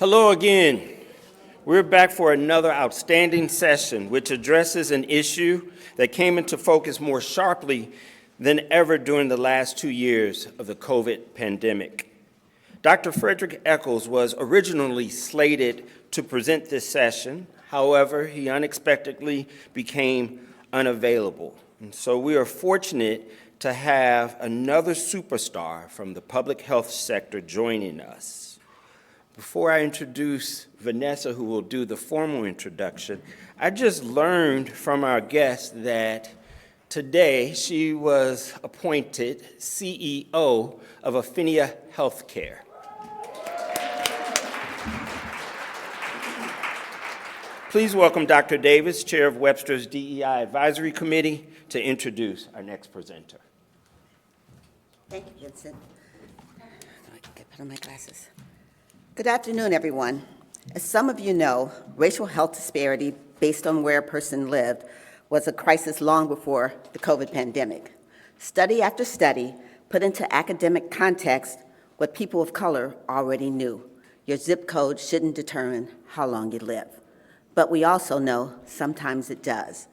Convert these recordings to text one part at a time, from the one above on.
Hello again. We're back for another outstanding session which addresses an issue that came into focus more sharply than ever during the last 2 years of the COVID pandemic. Dr. Frederick Eccles was originally slated to present this session. However, he unexpectedly became unavailable. And so we are fortunate to have another superstar from the public health sector joining us. Before I introduce Vanessa, who will do the formal introduction, I just learned from our guest that today she was appointed CEO of Affinia Healthcare. Please welcome Dr. Davis, Chair of Webster's DEI Advisory Committee, to introduce our next presenter. Thank you, Vincent. I can put on my glasses. Good afternoon, everyone. As some of you know, racial health disparity based on where a person lived was a crisis long before the COVID pandemic. Study after study put into academic context what people of color already knew. Your zip code shouldn't determine how long you live. But we also know sometimes it does.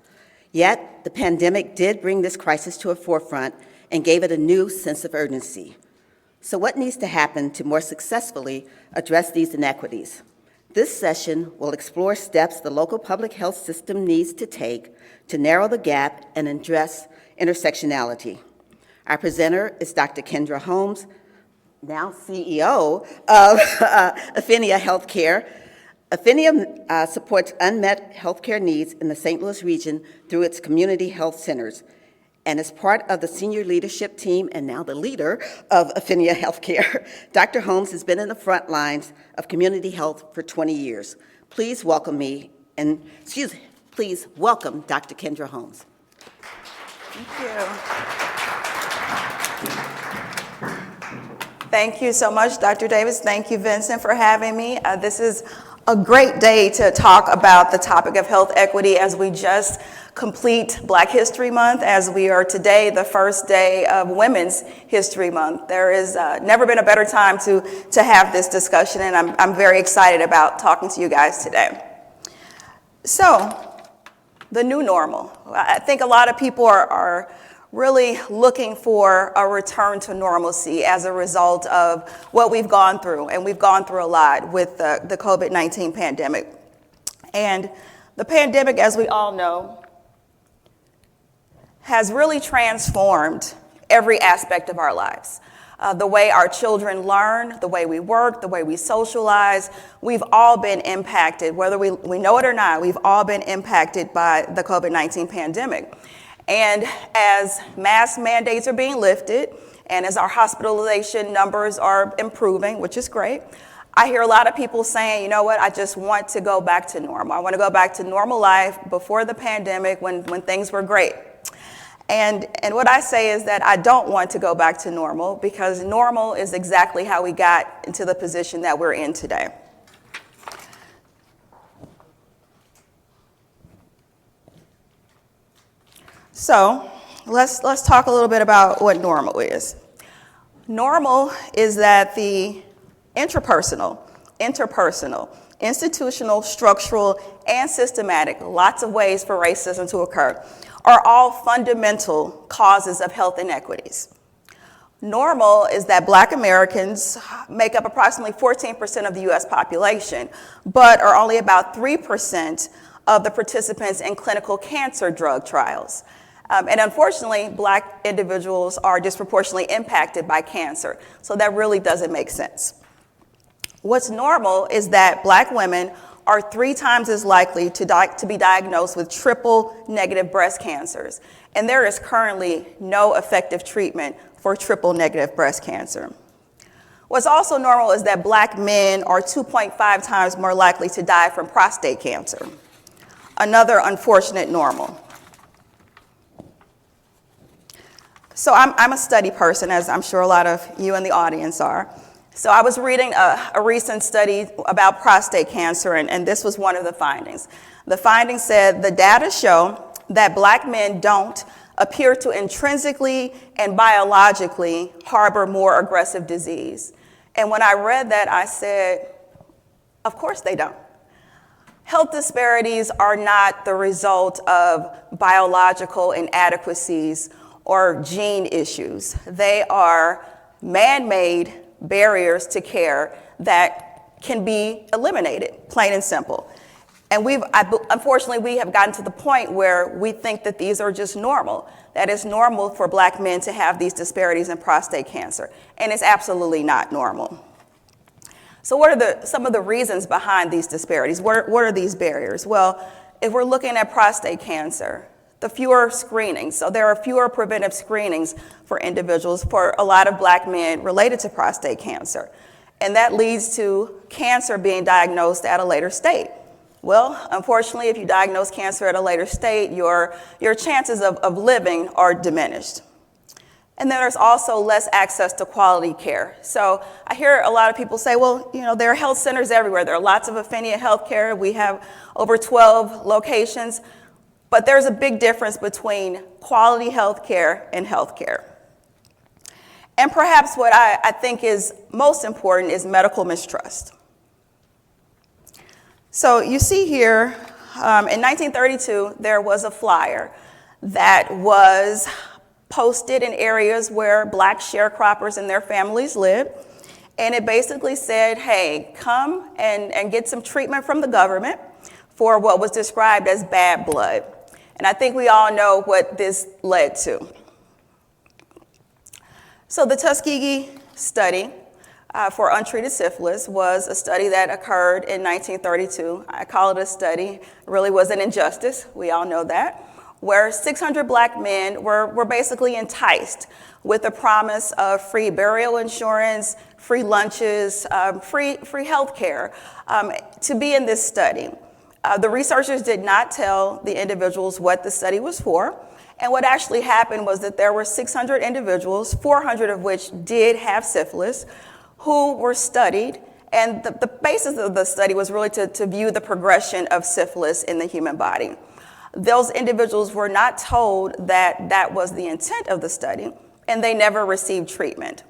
Yet, the pandemic did bring this crisis to a forefront and gave it a new sense of urgency. So what needs to happen to more successfully address these inequities? This session will explore steps the local public health system needs to take to narrow the gap and address intersectionality. Our presenter is Dr. Kendra Holmes, now CEO of Affinia Healthcare. Affinia supports unmet healthcare needs in the St. Louis region through its community health centers, and as part of the senior leadership team and now the leader of Affinia Healthcare, Dr. Holmes has been in the front lines of community health for 20 years. Please welcome please welcome Dr. Kendra Holmes. Thank you. Thank you so much, Dr. Davis. Thank you, Vincent, for having me. This is a great day to talk about the topic of health equity as we just complete Black History Month, as we are today the first day of Women's History Month. There has never been a better time to have this discussion, and I'm very excited about talking to you guys today. So, the new normal. I think a lot of people are really looking for a return to normalcy as a result of what we've gone through, and we've gone through a lot with the COVID-19 pandemic. And the pandemic, as we all know, has really transformed every aspect of our lives. The way our children learn, the way we work, the way we socialize, we've all been impacted, whether we know it or not, we've all been impacted by the COVID-19 pandemic. And as mask mandates are being lifted, and as our hospitalization numbers are improving, which is great, I hear a lot of people saying, you know what, I just want to go back to normal. I want to go back to normal life before the pandemic when things were great. And what I say is that I don't want to go back to normal, because normal is exactly how we got into the position that we're in today. So let's talk a little bit about what normal is. Normal is that the interpersonal, institutional, structural, and systematic, lots of ways for racism to occur, are all fundamental causes of health inequities. Normal is that Black Americans make up approximately 14% of the US population, but are only about 3% of the participants in clinical cancer drug trials. And unfortunately, Black individuals are disproportionately impacted by cancer, so that really doesn't make sense. What's normal is that Black women are 3 times as likely to be diagnosed with triple-negative breast cancers, and there is currently no effective treatment for triple-negative breast cancer. What's also normal is that Black men are 2.5 times more likely to die from prostate cancer, another unfortunate normal. So I'm a study person, as I'm sure a lot of you in the audience are. So I was reading a recent study about prostate cancer, and this was one of the findings. The findings said the data show that Black men don't appear to intrinsically and biologically harbor more aggressive disease. And when I read that, I said, Of course they don't. Health disparities are not the result of biological inadequacies or gene issues. They are man-made barriers to care that can be eliminated, plain and simple. And unfortunately, we have gotten to the point where we think that these are just normal, that it's normal for Black men to have these disparities in prostate cancer, and it's absolutely not normal. So what are some of the reasons behind these disparities? What are these barriers? Well, if we're looking at prostate cancer, the fewer screenings. So there are fewer preventive screenings for individuals, for a lot of Black men related to prostate cancer. And that leads to cancer being diagnosed at a later state. Well, unfortunately, if you diagnose cancer at a later state, your chances of living are diminished. And then there's also less access to quality care. So I hear a lot of people say, well, there are health centers everywhere. There are lots of Affinia Healthcare. We have over 12 locations. But there's a big difference between quality health care and health care. And perhaps what I think is most important is medical mistrust. So you see here, in 1932, there was a flyer that was posted in areas where Black sharecroppers and their families lived. And it basically said, hey, come and get some treatment from the government for what was described as bad blood. And I think we all know what this led to. So the Tuskegee Study for untreated syphilis was a study that occurred in 1932. I call it a study. It really was an injustice. We all know that. Where 600 Black men were basically enticed with the promise of free burial insurance, free lunches, free health care to be in this study. The researchers did not tell the individuals what the study was for. And what actually happened was that there were 600 individuals, 400 of which did have syphilis, who were studied. And the basis of the study was really to view the progression of syphilis in the human body. Those individuals were not told that that was the intent of the study, and they never received treatment.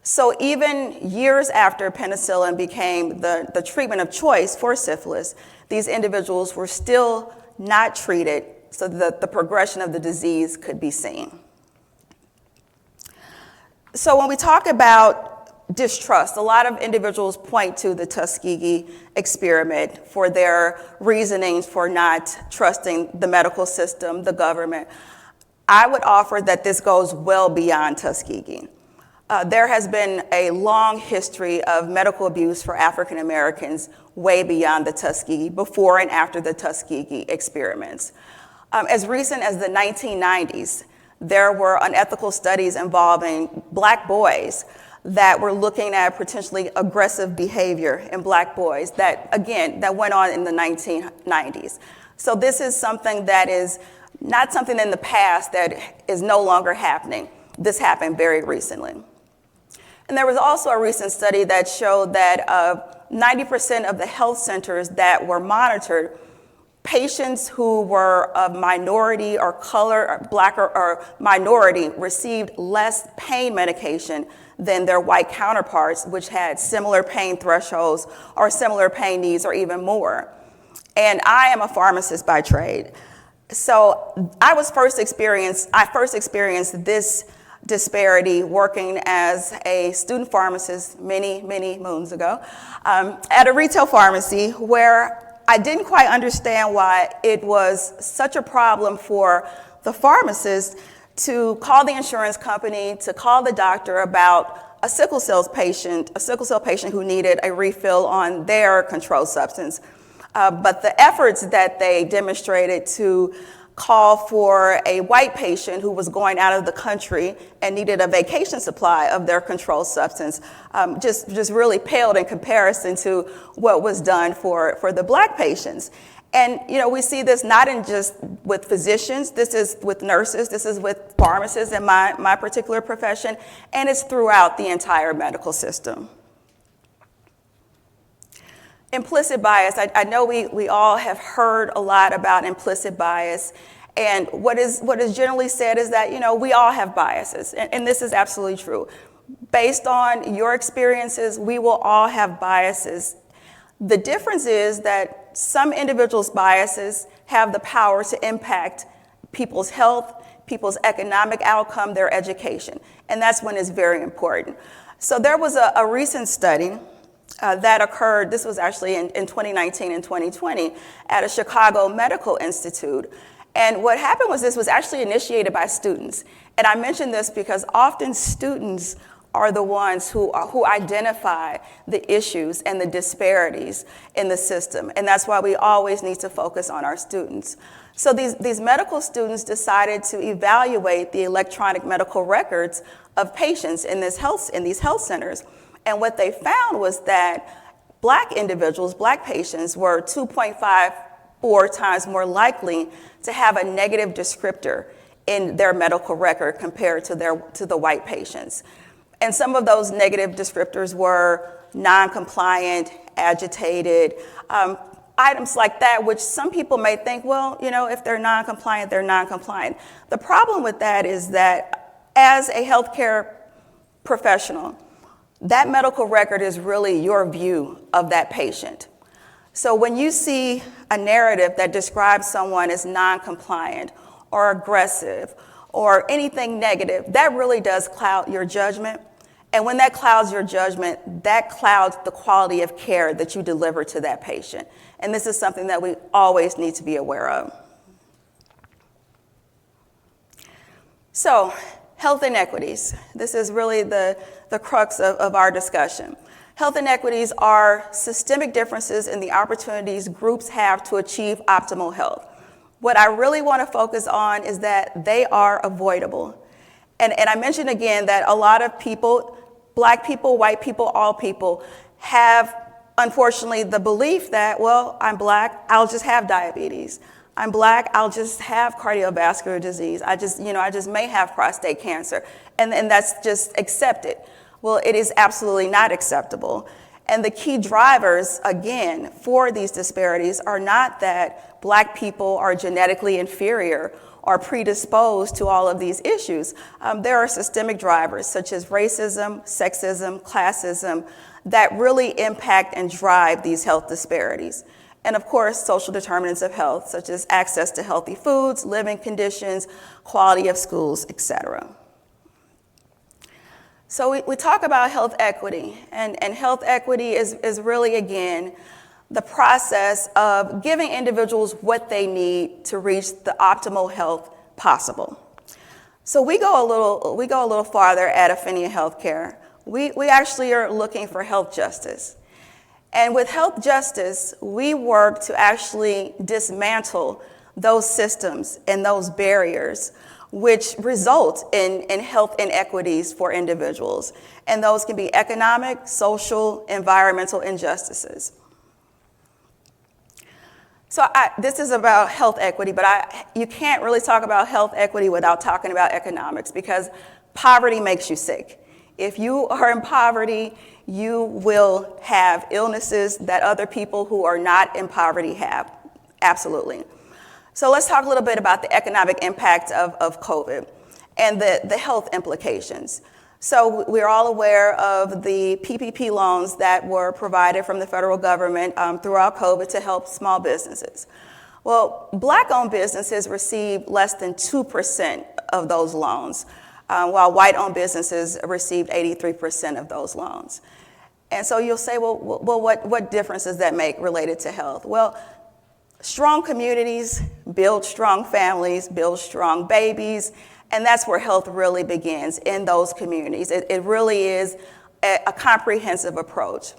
So even years after penicillin became the treatment of choice for syphilis, these individuals were still not treated so that the progression of the disease could be seen. So when we talk about distrust, a lot of individuals point to the Tuskegee experiment for their reasonings for not trusting the medical system, the government. I would offer that this goes well beyond Tuskegee. There has been a long history of medical abuse for African Americans way beyond the Tuskegee, before and after the Tuskegee experiments. As recent as the 1990s, there were unethical studies involving Black boys that were looking at potentially aggressive behavior in Black boys that went on in the 1990s. So this is something that is not something in the past that is no longer happening. This happened very recently. And there was also a recent study that showed that 90% of the health centers that were monitored, patients who were of minority or color, or Black or minority, received less pain medication than their white counterparts, which had similar pain thresholds or similar pain needs or even more. And I am a pharmacist by trade. So I first experienced this disparity working as a student pharmacist many moons ago at a retail pharmacy, where I didn't quite understand why it was such a problem for the pharmacist to call the insurance company, to call the doctor about a sickle cell patient who needed a refill on their controlled substance. But the efforts that they demonstrated to call for a white patient who was going out of the country and needed a vacation supply of their controlled substance just really paled in comparison to what was done for the Black patients. And we see this not in just with physicians, this is with nurses, this is with pharmacists in my particular profession, and it's throughout the entire medical system. Implicit bias, I know we all have heard a lot about implicit bias, and what is generally said is that, we all have biases, and this is absolutely true. Based on your experiences, we will all have biases. The difference is that some individuals' biases have the power to impact people's health, people's economic outcome, their education, and that's when it's very important. So there was a recent study that occurred, this was actually in 2019 and 2020, at a Chicago Medical Institute. And what happened was this was actually initiated by students. And I mention this because often students are the ones who identify the issues and the disparities in the system. And that's why we always need to focus on our students. So these medical students decided to evaluate the electronic medical records of patients in these health centers. And what they found was that Black individuals, Black patients, were 2.54 times more likely to have a negative descriptor in their medical record compared to the white patients. And some of those negative descriptors were non-compliant, agitated, items like that, which some people may think, well, if they're non-compliant, they're non-compliant. The problem with that is that as a healthcare professional, that medical record is really your view of that patient. So when you see a narrative that describes someone as non-compliant or aggressive or anything negative, that really does cloud your judgment. And when that clouds your judgment, that clouds the quality of care that you deliver to that patient. And this is something that we always need to be aware of. So, health inequities. This is really the crux of our discussion. Health inequities are systemic differences in the opportunities groups have to achieve optimal health. What I really want to focus on is that they are avoidable. And I mentioned again that a lot of people, Black people, white people, all people, have, unfortunately, the belief that, well, I'm Black, I'll just have diabetes. I'm Black, I'll just have cardiovascular disease. I just may have prostate cancer. And that's just accepted. Well, it is absolutely not acceptable. And the key drivers, again, for these disparities are not that Black people are genetically inferior or predisposed to all of these issues. There are systemic drivers such as racism, sexism, classism that really impact and drive these health disparities. And of course, social determinants of health, such as access to healthy foods, living conditions, quality of schools, etc. So we talk about health equity, and health equity is really, again, the process of giving individuals what they need to reach the optimal health possible. So we go a little farther at Affinia Healthcare. We actually are looking for health justice. And with health justice, we work to actually dismantle those systems and those barriers which result in health inequities for individuals. And those can be economic, social, environmental injustices. So this is about health equity, but you can't really talk about health equity without talking about economics, because poverty makes you sick. If you are in poverty, you will have illnesses that other people who are not in poverty have. Absolutely. So let's talk a little bit about the economic impact of COVID and the health implications. So we're all aware of the PPP loans that were provided from the federal government throughout COVID to help small businesses. Well, Black-owned businesses received less than 2% of those loans, while white-owned businesses received 83% of those loans. And so you'll say, well, what difference does that make related to health? Well, strong communities build strong families, build strong babies, and that's where health really begins, in those communities. It really is a comprehensive approach.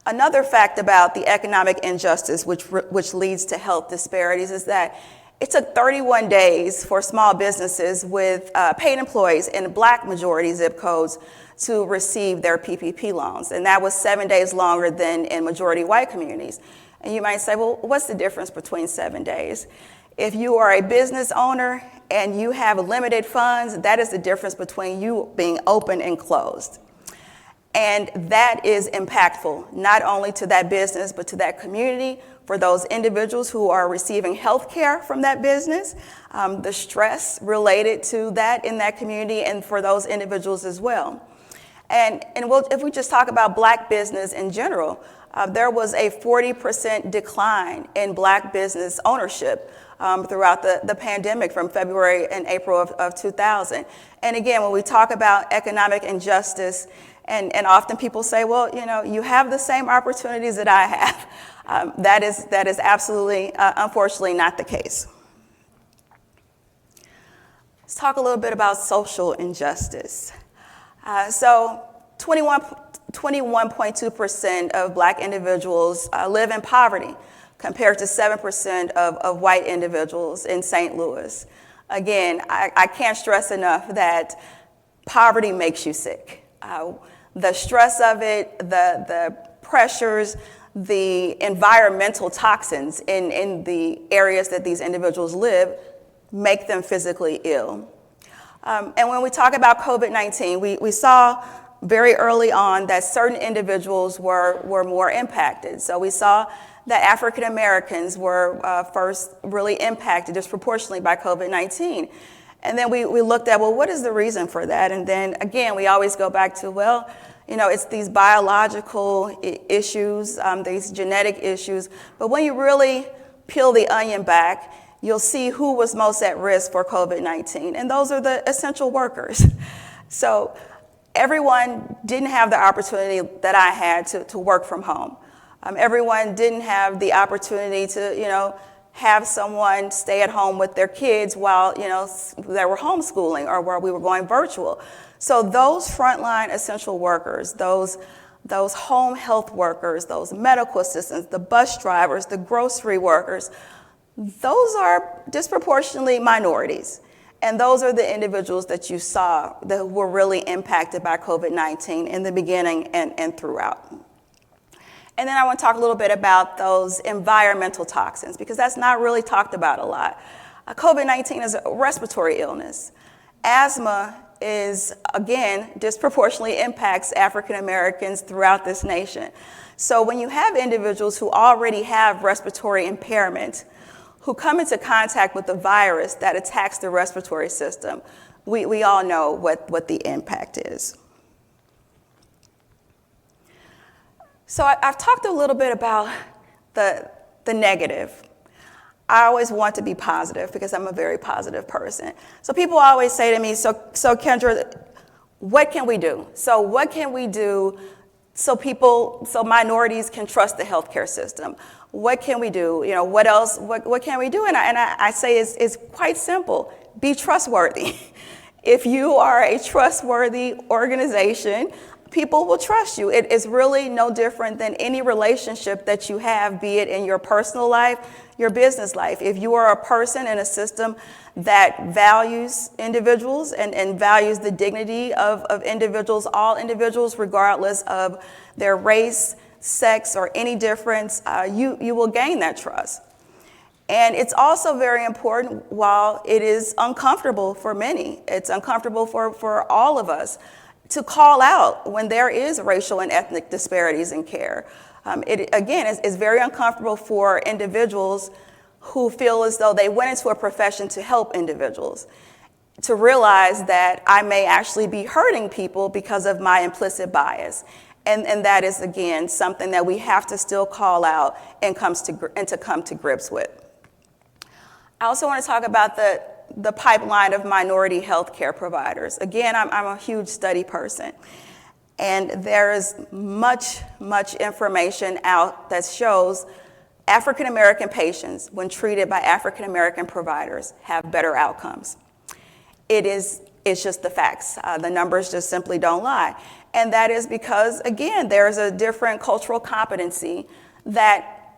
Another fact about the economic injustice which leads to health disparities is that it took 31 days for small businesses with paid employees in Black majority zip codes to receive their PPP loans. And that was 7 days longer than in majority white communities. And you might say, well, what's the difference between 7 days? If you are a business owner and you have limited funds, that is the difference between you being open and closed. And that is impactful, not only to that business, but to that community, for those individuals who are receiving health care from that business, the stress related to that in that community, and for those individuals as well. If we just talk about Black business in general, there was a 40% decline in Black business ownership throughout the pandemic from February and April of 2000. And again, when we talk about economic injustice, and often people say, well, you have the same opportunities that I have. That is absolutely, unfortunately, not the case. Let's talk a little bit about social injustice. So 21.2% of Black individuals live in poverty, compared to 7% of white individuals in St. Louis. Again, I can't stress enough that poverty makes you sick. The stress of it, the pressures, the environmental toxins in the areas that these individuals live make them physically ill. And when we talk about COVID-19, we saw very early on that certain individuals were more impacted. So we saw that African Americans were first really impacted disproportionately by COVID-19. And then we looked at, well, what is the reason for that? And then again, we always go back to, well, it's these biological issues, these genetic issues. But when you really peel the onion back, you'll see who was most at risk for COVID-19. And those are the essential workers. So everyone didn't have the opportunity that I had to work from home. Everyone didn't have the opportunity to, have someone stay at home with their kids while, they were homeschooling or while we were going virtual. So those frontline essential workers, those home health workers, those medical assistants, the bus drivers, the grocery workers, those are disproportionately minorities. And those are the individuals that you saw that were really impacted by COVID-19 in the beginning and throughout. And then I want to talk a little bit about those environmental toxins, because that's not really talked about a lot. COVID-19 is a respiratory illness. Asthma again, disproportionately impacts African Americans throughout this nation. So when you have individuals who already have respiratory impairment, who come into contact with the virus that attacks the respiratory system, we all know what the impact is. So I've talked a little bit about the negative. I always want to be positive because I'm a very positive person. So people always say to me, so Kendra, what can we do? So what can we do so minorities can trust the healthcare system? What can we do? What else, what can we do? And I say it's quite simple. Be trustworthy. If you are a trustworthy organization, people will trust you. It is really no different than any relationship that you have, be it in your personal life, your business life. If you are a person in a system that values individuals and values the dignity of individuals, all individuals, regardless of their race, sex, or any difference, you will gain that trust. And it's also very important, while it is uncomfortable for many, it's uncomfortable for all of us, to call out when there is racial and ethnic disparities in care. It, again, is very uncomfortable for individuals who feel as though they went into a profession to help individuals, to realize that I may actually be hurting people because of my implicit bias. And that is, again, something that we have to still call out and to come to grips with. I also want to talk about the pipeline of minority healthcare providers. Again, I'm a huge study person, and there is much information out that shows African American patients, when treated by African American providers, have better outcomes. It's just the facts. The numbers just simply don't lie. And that is because, again, there's a different cultural competency that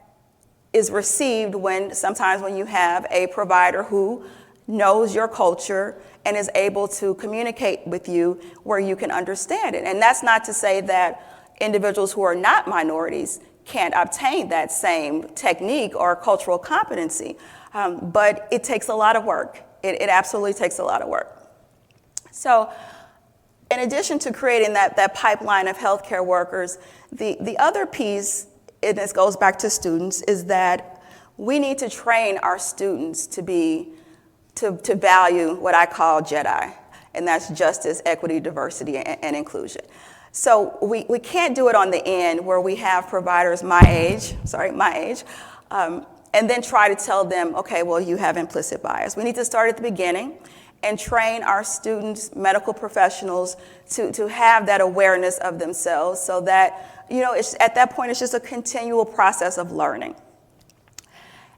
is received sometimes when you have a provider who knows your culture and is able to communicate with you where you can understand it. And that's not to say that individuals who are not minorities can't obtain that same technique or cultural competency, but it takes a lot of work. It absolutely takes a lot of work. So in addition to creating that pipeline of healthcare workers, the other piece, and this goes back to students, is that we need to train our students to value what I call JEDI, and that's justice, equity, diversity, and inclusion. So we can't do it on the end where we have providers my age, and then try to tell them, okay, well, you have implicit bias. We need to start at the beginning and train our students, medical professionals, to have that awareness of themselves so that, at that point, it's just a continual process of learning.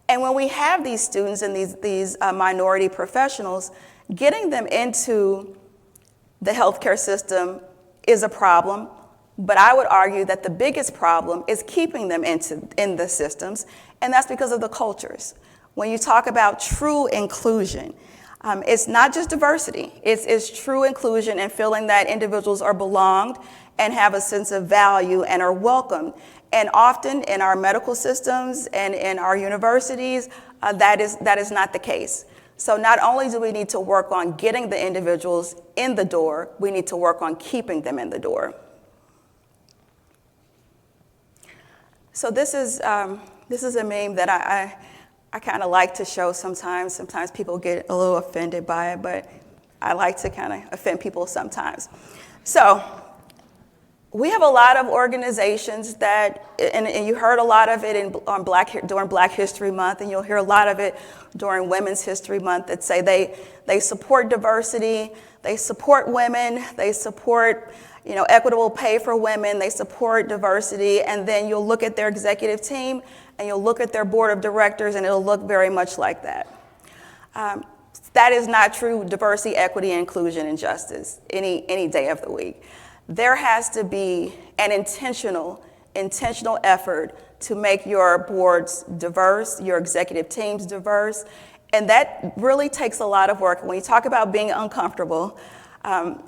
And when we have these students and these minority professionals, getting them into the healthcare system is a problem, but I would argue that the biggest problem is keeping them in the systems, and that's because of the cultures. When you talk about true inclusion, it's not just diversity, it's true inclusion and feeling that individuals are belonged and have a sense of value and are welcomed. And often in our medical systems and in our universities, that is not the case. So not only do we need to work on getting the individuals in the door, we need to work on keeping them in the door. So this is a meme that I kind of like to show sometimes. Sometimes people get a little offended by it, but I like to kind of offend people sometimes. So we have a lot of organizations that, and you heard a lot of it during Black History Month, and you'll hear a lot of it during Women's History Month, that say they support diversity, they support women, they support equitable pay for women, they support diversity, and then you'll look at their executive team and you'll look at their board of directors and it'll look very much like that. That is not true diversity, equity, inclusion, and justice any day of the week. There has to be an intentional effort to make your boards diverse, your executive teams diverse, and that really takes a lot of work. When you talk about being uncomfortable,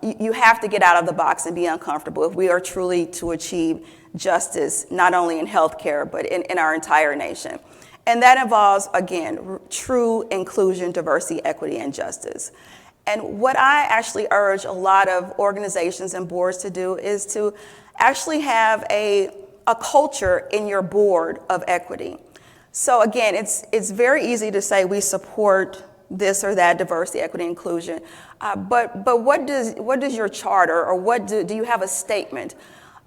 you have to get out of the box and be uncomfortable if we are truly to achieve justice, not only in healthcare, but in our entire nation. And that involves, again, true inclusion, diversity, equity, and justice. And what I actually urge a lot of organizations and boards to do is to actually have a culture in your board of equity. So again, it's very easy to say we support this or that, diversity, equity, inclusion. But what does your charter, or do you have a statement,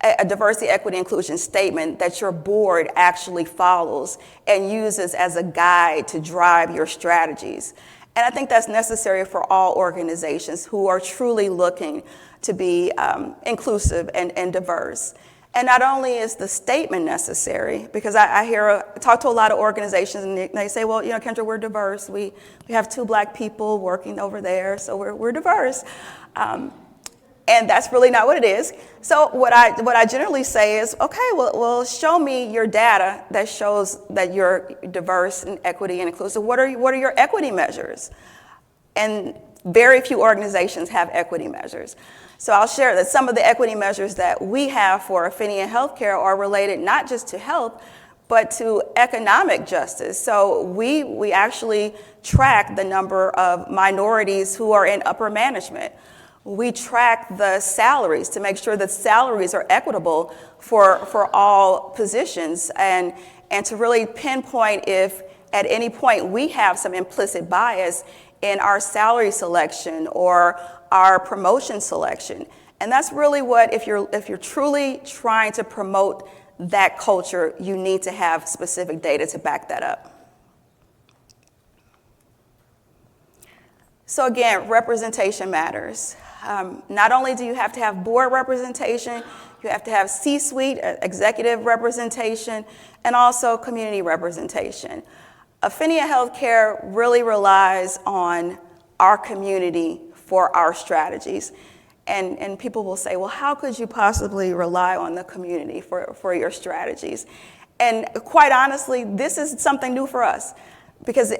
a diversity, equity, inclusion statement that your board actually follows and uses as a guide to drive your strategies? And I think that's necessary for all organizations who are truly looking to be inclusive and diverse. And not only is the statement necessary, because I talk to a lot of organizations and they say, well, Kendra, we're diverse. We have 2 Black people working over there, so we're diverse. And that's really not what it is. So what I generally say is, okay, well, show me your data that shows that you're diverse and equity and inclusive. What are your equity measures? And very few organizations have equity measures. So I'll share that some of the equity measures that we have for Affinia Healthcare are related not just to health, but to economic justice. So we actually track the number of minorities who are in upper management. We track the salaries to make sure that salaries are equitable for all positions, and to really pinpoint if at any point we have some implicit bias in our salary selection or our promotion selection. And that's really what, if you're truly trying to promote that culture, you need to have specific data to back that up. So again, representation matters. Not only do you have to have board representation, you have to have C-suite, executive representation, and also community representation. Affinia Healthcare really relies on our community for our strategies. And people will say, well, how could you possibly rely on the community for your strategies? And quite honestly, this is something new for us, because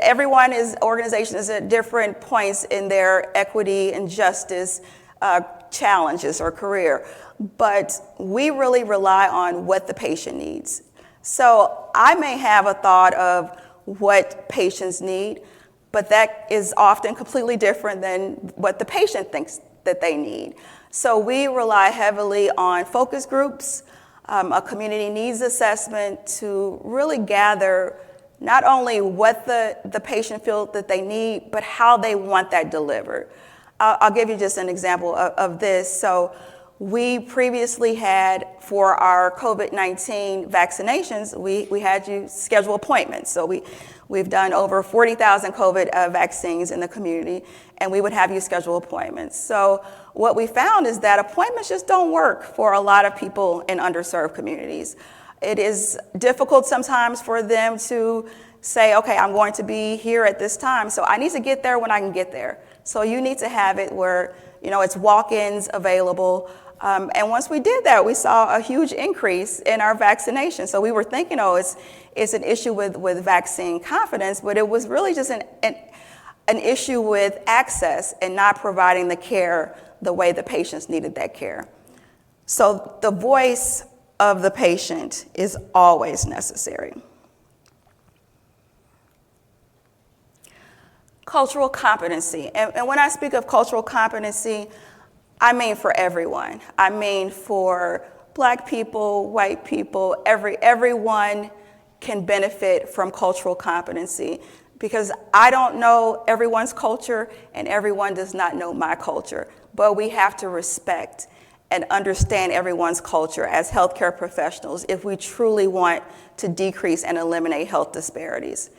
organization is at different points in their equity and justice challenges or career. But we really rely on what the patient needs. So I may have a thought of what patients need, but that is often completely different than what the patient thinks that they need. So we rely heavily on focus groups, a community needs assessment to really gather not only what the patient feels that they need, but how they want that delivered. I'll give you just an example of this. So we previously had, for our COVID-19 vaccinations, we had you schedule appointments. So we've done over 40,000 COVID vaccines in the community, and we would have you schedule appointments. So what we found is that appointments just don't work for a lot of people in underserved communities. It is difficult sometimes for them to say, okay, I'm going to be here at this time, so I need to get there when I can get there. So you need to have it where, it's walk-ins available. And once we did that, we saw a huge increase in our vaccination. So we were thinking, it's an issue with vaccine confidence, but it was really just an issue with access and not providing the care the way the patients needed that care. So the voice of the patient is always necessary. Cultural competency. And when I speak of cultural competency, I mean for everyone. I mean for Black people, white people, everyone can benefit from cultural competency, because I don't know everyone's culture and everyone does not know my culture, but we have to respect and understand everyone's culture as healthcare professionals if we truly want to decrease and eliminate health disparities.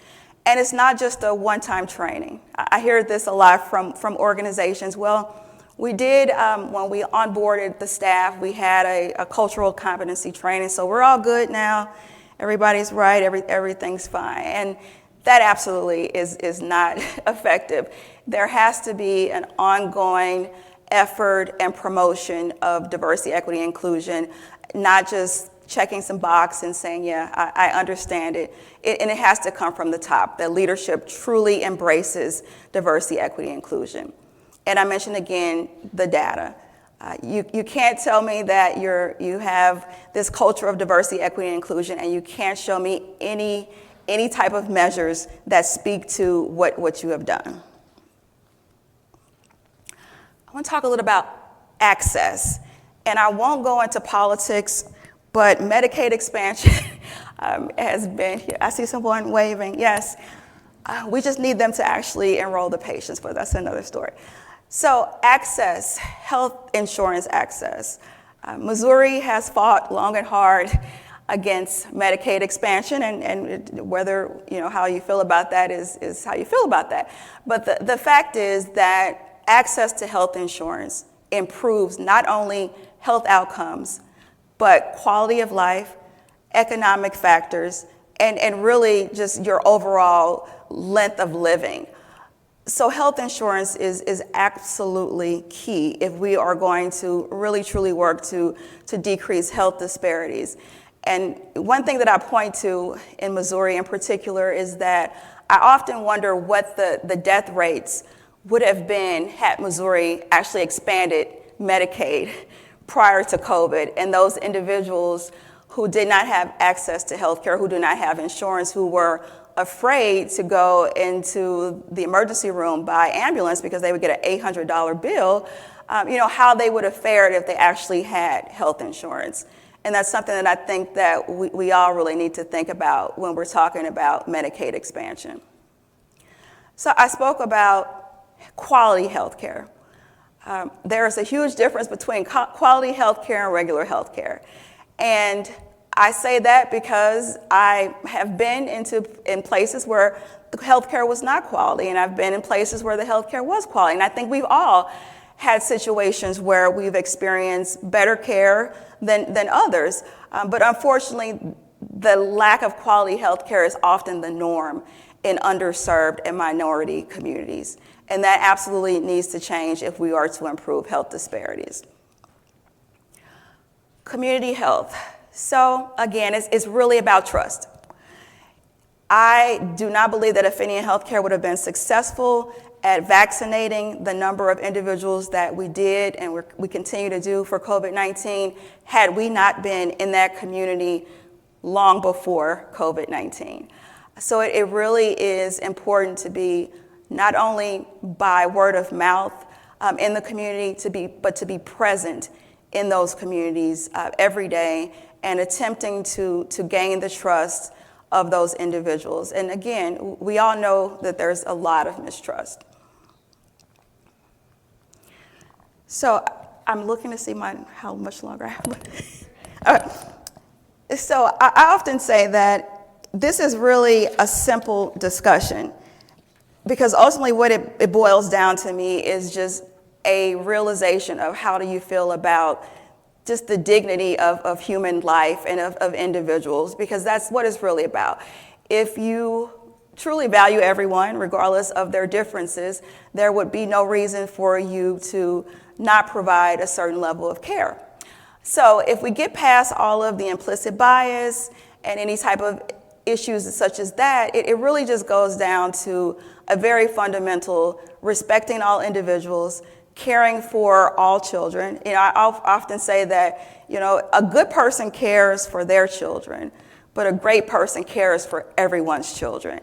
And it's not just a one-time training. I hear this a lot from organizations. Well, we did, when we onboarded the staff, we had a cultural competency training, so we're all good now. Everybody's right, everything's fine. And that absolutely is not effective. There has to be an ongoing effort and promotion of diversity, equity, and inclusion, not just checking some box and saying, yeah, I understand it. And it has to come from the top, that leadership truly embraces diversity, equity, and inclusion. And I mentioned again the data. You can't tell me that you have this culture of diversity, equity, and inclusion, and you can't show me any type of measures that speak to what you have done. I want to talk a little about access, and I won't go into politics, but Medicaid expansion has been here. I see someone waving, yes. We just need them to actually enroll the patients, but that's another story. So access, health insurance access. Missouri has fought long and hard against Medicaid expansion, and whether, how you feel about that is how you feel about that. But the fact is that access to health insurance improves not only health outcomes, but quality of life, economic factors, and really just your overall length of living. So health insurance is absolutely key if we are going to really truly work to decrease health disparities. And one thing that I point to in Missouri in particular is that I often wonder what the death rates would have been had Missouri actually expanded Medicaid prior to COVID, and those individuals who did not have access to health care, who do not have insurance, who were afraid to go into the emergency room by ambulance because they would get an $800 bill, how they would have fared if they actually had health insurance. And that's something that I think that we all really need to think about when we're talking about Medicaid expansion. So I spoke about quality health care. There is a huge difference between quality health care and regular health care. And I say that because I have been in places where the healthcare was not quality, and I've been in places where the healthcare was quality. And I think we've all had situations where we've experienced better care than others. But unfortunately, the lack of quality healthcare is often the norm in underserved and minority communities. And that absolutely needs to change if we are to improve health disparities. Community health. So again, it's really about trust. I do not believe that Affinia Healthcare would have been successful at vaccinating the number of individuals that we did and we continue to do for COVID-19 had we not been in that community long before COVID-19. So it really is important to be not only by word of mouth in the community, but to be present in those communities every day and attempting to gain the trust of those individuals. And again, we all know that there's a lot of mistrust. So I'm looking to see how much longer I have. All right. So I often say that this is really a simple discussion, because ultimately what it boils down to me is just a realization of how do you feel about just the dignity of human life and of individuals, because that's what it's really about. If you truly value everyone, regardless of their differences, there would be no reason for you to not provide a certain level of care. So if we get past all of the implicit bias and any type of issues such as that, it really just goes down to a very fundamental respecting all individuals, caring for all children. I often say that, a good person cares for their children, but a great person cares for everyone's children.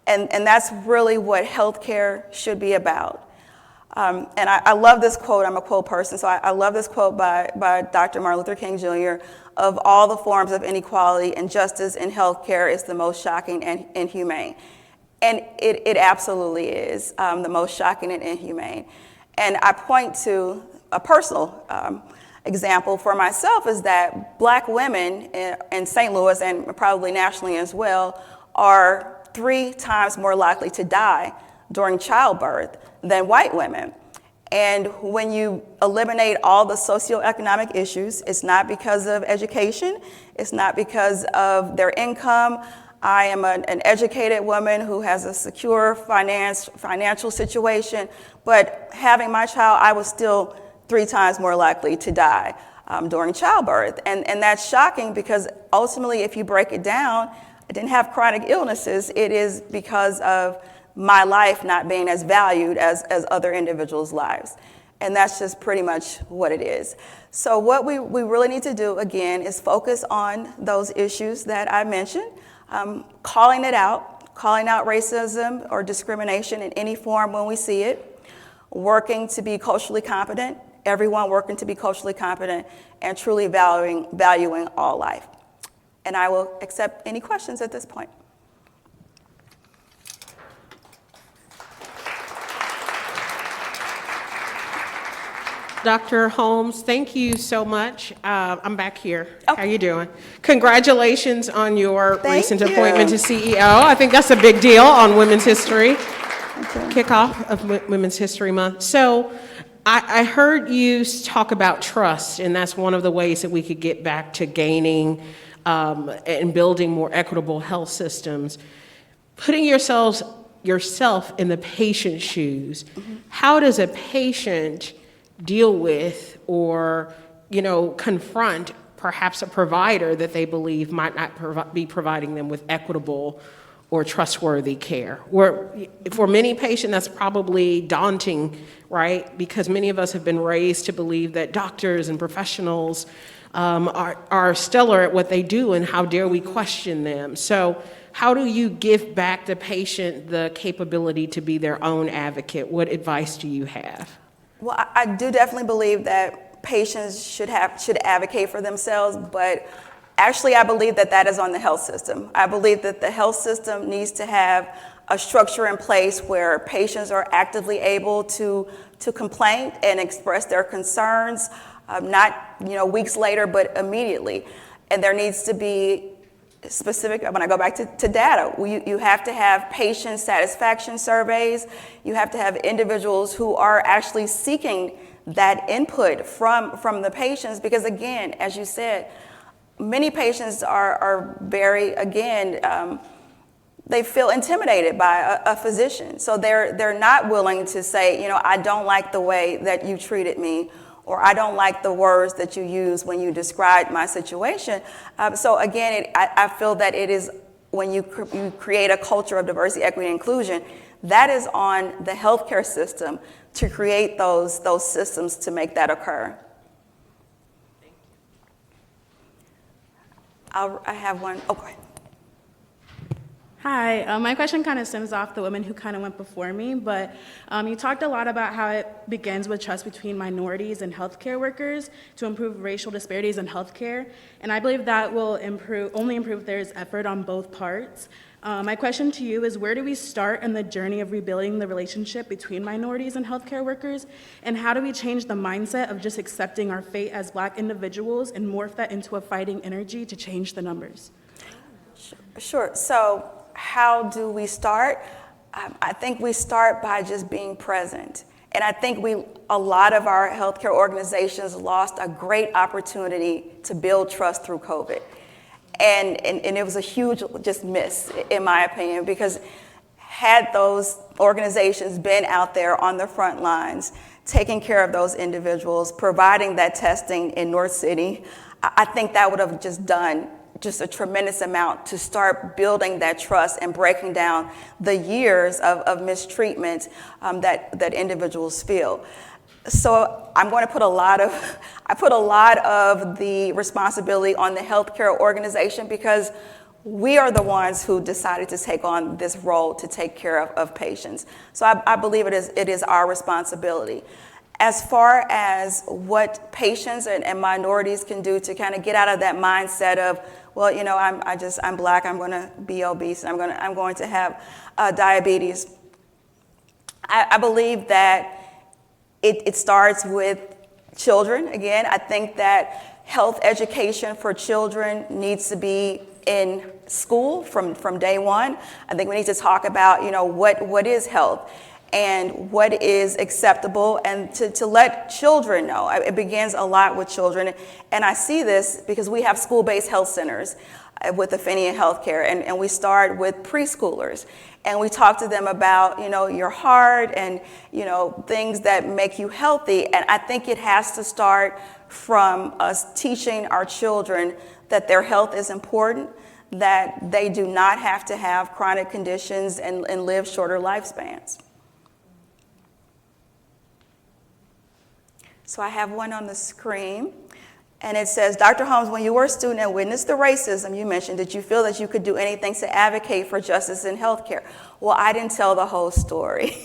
And that's really what healthcare should be about. And I love this quote. I'm a quote person, so I love this quote by Dr. Martin Luther King Jr. Of all the forms of inequality, injustice in healthcare is the most shocking and inhumane. And it absolutely is the most shocking and inhumane. And I point to a personal example for myself is that Black women in St. Louis and probably nationally as well are 3 times more likely to die during childbirth than white women. And when you eliminate all the socioeconomic issues, it's not because of education, it's not because of their income. I am an educated woman who has a secure financial situation, but having my child, I was still 3 times more likely to die during childbirth. And that's shocking, because ultimately, if you break it down, I didn't have chronic illnesses. It is because of my life not being as valued as other individuals' lives. And that's just pretty much what it is. So what we really need to do, again, is focus on those issues that I mentioned, calling out racism or discrimination in any form when we see it, working to be culturally competent, everyone working to be culturally competent, and truly valuing all life. And I will accept any questions at this point. Dr. Holmes, thank you so much. I'm back here. Okay. How you doing? Congratulations on your recent you. appointment to CEO. I think that's a big deal on Women's History, kickoff of Women's History Month. So I heard you talk about trust, and that's one of the ways that we could get back to gaining and building more equitable health systems. Putting yourself in the patient's shoes, how does a patient deal with or, confront perhaps a provider that they believe might not be providing them with equitable or trustworthy care? For many patients, that's probably daunting, right? Because many of us have been raised to believe that doctors and professionals are stellar at what they do, and how dare we question them? So how do you give back the patient the capability to be their own advocate? What advice do you have? Well, I do definitely believe that patients should advocate for themselves, but actually I believe that is on the health system. I believe that the health system needs to have a structure in place where patients are actively able to complain and express their concerns, not weeks later, but immediately. And there needs to be specific, when I go back to data, you have to have patient satisfaction surveys. You have to have individuals who are actually seeking that input from the patients, because again, as you said, many patients are very, they feel intimidated by a physician. So they're not willing to say, I don't like the way that you treated me, or I don't like the words that you use when you describe my situation. So again, I feel that it is when you create a culture of diversity, equity, and inclusion, that is on the healthcare system to create those systems to make that occur. Thank you. I have one. Oh, go ahead. Hi, my question kind of stems off the women who kind of went before me, but you talked a lot about how it begins with trust between minorities and healthcare workers to improve racial disparities in healthcare, and I believe that will only improve if there's effort on both parts. My question to you is, where do we start in the journey of rebuilding the relationship between minorities and healthcare workers? And how do we change the mindset of just accepting our fate as Black individuals and morph that into a fighting energy to change the numbers? Sure. So how do we start? I think we start by just being present. And I think a lot of our healthcare organizations lost a great opportunity to build trust through COVID. And it was a huge just miss, in my opinion, because had those organizations been out there on the front lines, taking care of those individuals, providing that testing in North City, I think that would have just done just a tremendous amount to start building that trust and breaking down the years of mistreatment that individuals feel. So I'm going to put a lot of the responsibility on the healthcare organization, because we are the ones who decided to take on this role to take care of patients. So I believe it is our responsibility. As far as what patients and minorities can do to kind of get out of that mindset of, well, you know, I'm Black, I'm going to be obese, I'm going to have diabetes. I believe that it starts with children. Again, I think that health education for children needs to be in school from day one. I think we need to talk about, you know, what is health and what is acceptable, and to let children know. It begins a lot with children. And I see this because we have school-based health centers with Affinia Healthcare, and we start with preschoolers. And we talk to them about, you know, your heart and, you know, things that make you healthy. And I think it has to start from us teaching our children that their health is important, that they do not have to have chronic conditions and live shorter lifespans. So I have one on the screen, and it says, Dr. Holmes, when you were a student and witnessed the racism you mentioned, did you feel that you could do anything to advocate for justice in healthcare? Well, I didn't tell the whole story.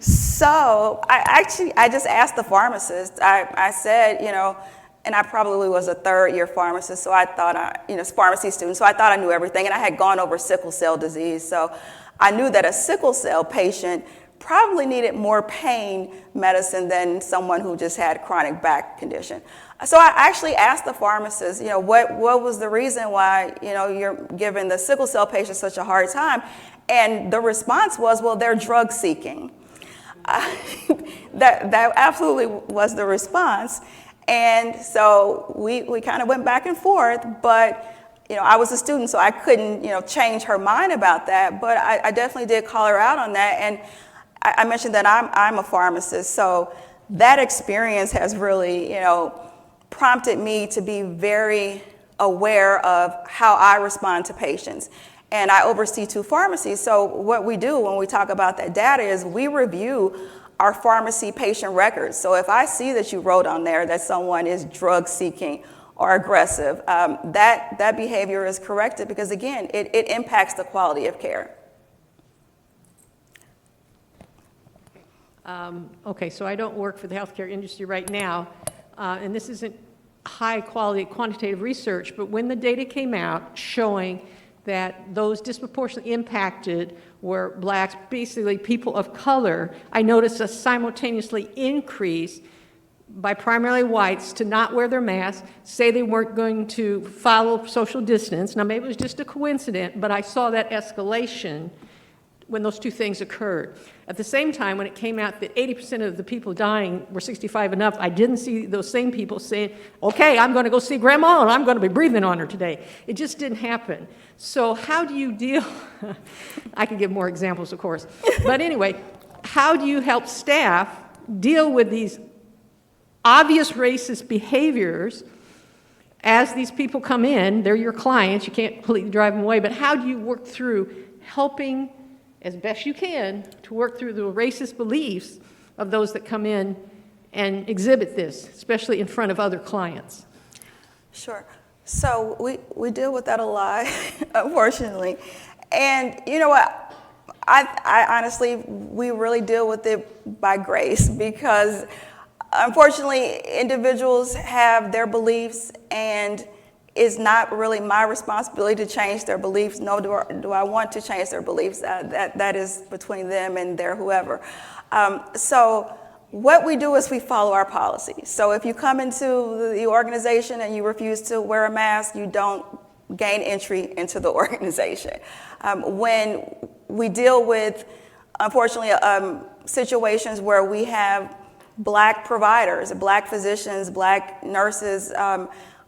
So I just asked the pharmacist. I said, you know, and I probably was a third-year pharmacist, so I thought, pharmacy student, so I thought I knew everything, and I had gone over sickle cell disease, so I knew that a sickle cell patient probably needed more pain medicine than someone who just had chronic back condition. So I actually asked the pharmacist, you know, what was the reason why, you know, you're giving the sickle cell patient such a hard time? And the response was, well, they're drug seeking. That absolutely was the response. And so we kind of went back and forth, but you know, I was a student, so I couldn't, you know, change her mind about that. But I definitely did call her out on that. And I mentioned that I'm a pharmacist, so that experience has really, you know, prompted me to be very aware of how I respond to patients. And I oversee 2 pharmacies, so what we do when we talk about that data is we review our pharmacy patient records. So if I see that you wrote on there that someone is drug seeking or aggressive, that behavior is corrected, because again, it impacts the quality of care. Okay, so I don't work for the healthcare industry right now, and this isn't high quality quantitative research, but when the data came out showing that those disproportionately impacted were Blacks, basically people of color, I noticed a simultaneously increase by primarily whites to not wear their masks, say they weren't going to follow social distance. Now, maybe it was just a coincidence, but I saw that escalation when those 2 things occurred. At the same time, when it came out that 80% of the people dying were 65 and up, I didn't see those same people saying, okay, I'm going to go see grandma and I'm going to be breathing on her today. It just didn't happen. So how do you deal? I could give more examples, of course. But anyway, how do you help staff deal with these obvious racist behaviors as these people come in? They're your clients. You can't completely drive them away. But how do you work through helping as best you can to work through the racist beliefs of those that come in and exhibit this, especially in front of other clients? Sure. So we deal with that a lot, unfortunately. And you know what? I honestly, we really deal with it by grace, because unfortunately individuals have their beliefs, and is not really my responsibility to change their beliefs, nor do I want to change their beliefs. That is between them and their whoever. So what we do is we follow our policies. So if you come into the organization and you refuse to wear a mask, you don't gain entry into the organization. When we deal with, unfortunately, situations where we have Black providers, Black physicians, Black nurses,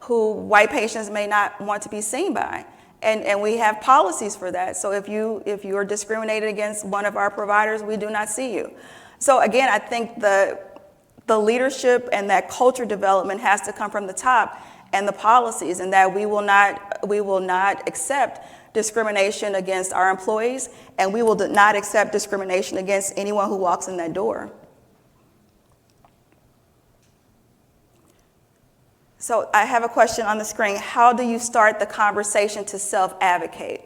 who white patients may not want to be seen by. And we have policies for that. So if you are discriminated against one of our providers, we do not see you. So again, I think the leadership and that culture development has to come from the top, and the policies, and that we will not accept discrimination against our employees, and we will not accept discrimination against anyone who walks in that door. So I have a question on the screen. How do you start the conversation to self-advocate?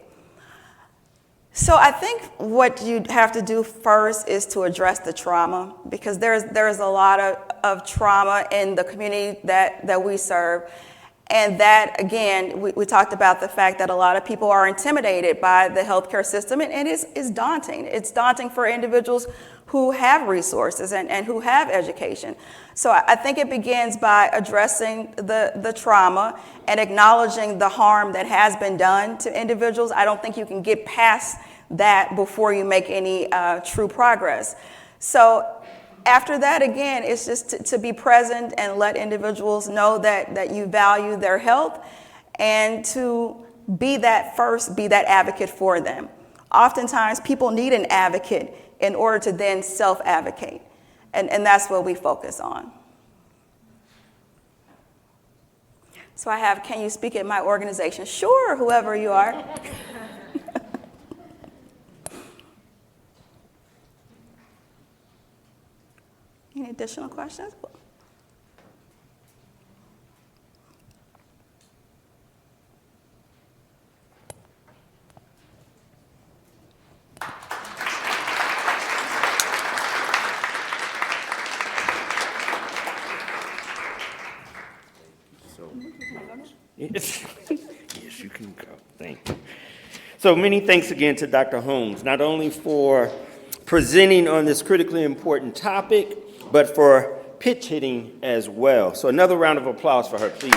So I think what you have to do first is to address the trauma, because there's a lot of trauma in the community that we serve. And that, again, we talked about the fact that a lot of people are intimidated by the healthcare system, and it's daunting. It's daunting for individuals who have resources and who have education. So I think it begins by addressing the trauma and acknowledging the harm that has been done to individuals. I don't think you can get past that before you make any true progress. So after that, again, it's just to be present and let individuals know that you value their health, and to be that advocate for them. Oftentimes, people need an advocate in order to then self-advocate, and that's what we focus on. So I have, can you speak at my organization? Sure, whoever you are. Any additional questions? Yes, you can go. Thank you. So many thanks again to Dr. Holmes, not only for presenting on this critically important topic, but for pitch hitting as well. So another round of applause for her, please.